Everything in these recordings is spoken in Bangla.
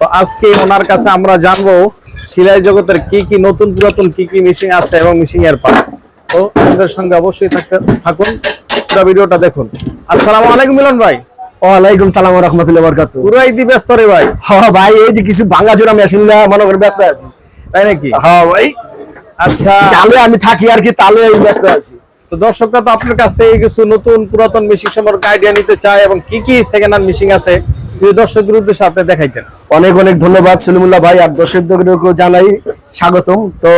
তো আজকে ওনার কাছে আমরা জানবো সেলাই জগতের কি কি নতুন পুরাতন কি কি মেশিন আছে এবং মেশিন এর পার্টস। তো আমাদের সঙ্গে অবশ্যই থাকুন, পুরো ভিডিওটা দেখুন। আসসালামু আলাইকুম মিলন ভাই। ওয়ালাইকুম সালাম ওয়া রাহমাতুল্লাহি ওয়া বারাকাতুহু। পুরাই দি ব্যস্ত রে ভাই। হ্যাঁ ভাই, এই যে কিছু ভাঙাচোরা মেশিন না মনে করে ব্যস্ত আছি। তাই নাকি? হ্যাঁ ভাই, আচ্ছা, চালে আমি থাকি আর কি, তালে এই ব্যস্ত আছি। তো দর্শকরা তো আপনার কাছ থেকে কিছু নতুন পুরাতন মেশিন সম্পর্কে আইডিয়া নিতে চায় এবং কি কি সেকেন্ড হ্যান্ড মেশিন আছে দর্শকদের উদ্দেশ্যে আপনি দেখাইতেন। অনেক অনেক ধন্যবাদ সলিমুল্লাহ ভাই, আর দর্শকদেরকেও জানাই স্বাগতম। তো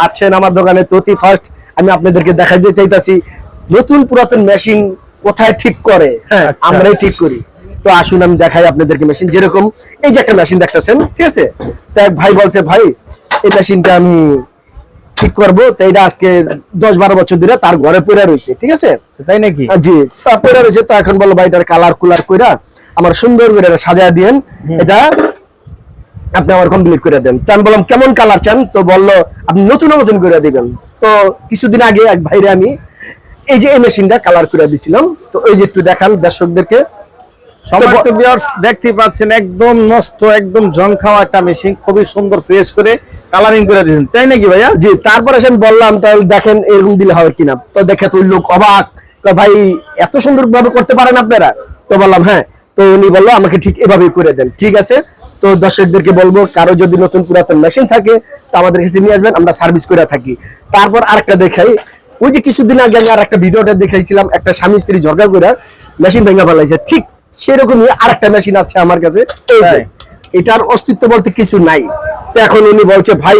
আছেন আমার দোকানে, তো ফার্স্ট আমি আপনাদেরকে দেখাইতে চাইতাছি নতুন পুরাতন মেশিন কোথায় ঠিক করে। হ্যাঁ, আচ্ছা। আমরাই ঠিক করি। তো আসুন আমি দেখাই আপনাদেরকে মেশিন। যেরকম এই যে একটা মেশিন দেখতেছেন, ঠিক আছে? তো এক ভাই বলছে, ভাই এই মেশিনটা আমি ঠিক করবো। তো এটা আজকে 10-12 বছর ধরে তার ঘরে পড়ে রয়েছে, ঠিক আছে? তাই নাকি? জি, পড়ে রয়েছে। তো এখন বলো ভাই এটার কালার কুলার কইরা আমার সুন্দর করে সাজায় দিয়েন, এটা আপনি আমার কমপ্লিট করে দেন। তো আমি বললাম কেমন কালার চান? তো বললো আপনি নতুন নতুন করে দিবেন। তো কিছুদিন আগে এক ভাইরে আমি এই যে এই মেশিনটা কালার করে দিছিলাম। তো ওই যে একটু দেখান দর্শকদেরকে। সম্মানিত ভিউয়ার্স, দেখতে পাচ্ছেন একদম নষ্ট, একদম জং খাওয়া একটা মেশিন, খুবই সুন্দর ফ্রেশ করে কালারিং করে দিয়েছেন, তাই নাকি ভাইয়া? জি, তারপরে আমি বললাম তাহলে দেখেন এরকম দিলে হবে কিনা। তো দেখে তো লোক অবাক, ভাই এত সুন্দর ভাবে করতে পারেন আপনারা? তো বললাম হ্যাঁ। তো উনি বললো আমাকে ঠিক এভাবেই করে দেন। ঠিক আছে, তো দর্শকদেরকে বলবো কারো যদি নতুন পুরাতন মেশিন থাকে তো আমাদের কাছে নিয়ে আসবেন, আমরা সার্ভিস করে থাকি। তারপর আরেকটা দেখাই, ওই যে কিছুদিন আগে আমি আরেকটা ভিডিওটা দেখাইছিলাম, একটা স্বামী স্ত্রী ঝগড়া করে মেশিন ভেঙে ফেলাইছে, ঠিক সেরকমই আরেকটা মেশিন আছে আমার কাছে। এই যে এটার অস্তিত্ব বলতে কিছু নাই। তো এখন উনি বলছে ভাই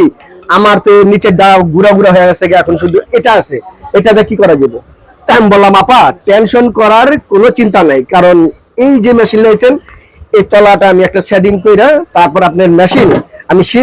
আমার তো নিচের ডা গুড়া গুড়া হয়ে গেছে, এখন শুধু এটা আছে, এটাতে কি করা যাবে? তাই আমি বললাম আপা টেনশন করার কোনো চিন্তা নাই, কারণ এই যে মেশিন নিয়েছেন এই তলাটা আমি একটা সেটিং কইরা তারপর আপনার মেশিন আমি সেই